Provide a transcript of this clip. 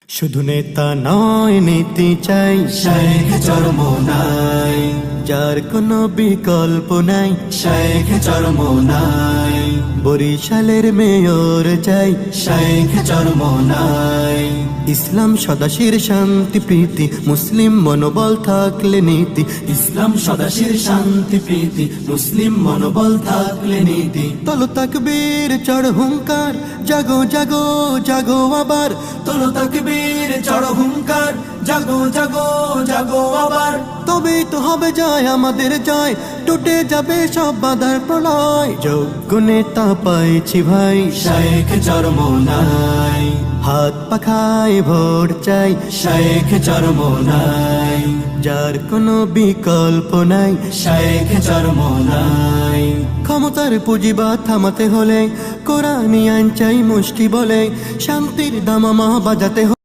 শুধু নেতা নয়, নীতি চাই শেখ চরমোনাই, যার কোনো বিকল্প নাই। শেখ চরমোনাই, বরিশালের মেয়র চাই শেখ চরমোনাই, ইসলাম সদাশির শান্তি প্রীতি, মুসলিম মনোবল থাকলে নীতি। ইসলাম সদাশির শান্তি প্রীতি, মুসলিম মনোবল থাকলে নীতি। তলো তাকবীর চড় হুঙ্কার, জাগো জাগো জাগো আবার। তোলো তাকবীর চড় হুঙ্কার, জাগো জাগো জাগো আবার। তবেই তো হবে জয়, আমাদের জয়, টুটে যাবে সব বাধার প্রলয়। যোগ্য নেতা পাইছি ভাই, শেখ চরমোনাই, হাত পাখায় ভোট চাই শেখ চরমোনাই, যার কোনো বিকল্প নাই। শেখ চরমোনাই, ক্ষমতার পুঁজিবাদ থামাতে হলে কোরআনি আইন চাই মুষ্টি বলে, শান্তির দামামা বাজাতে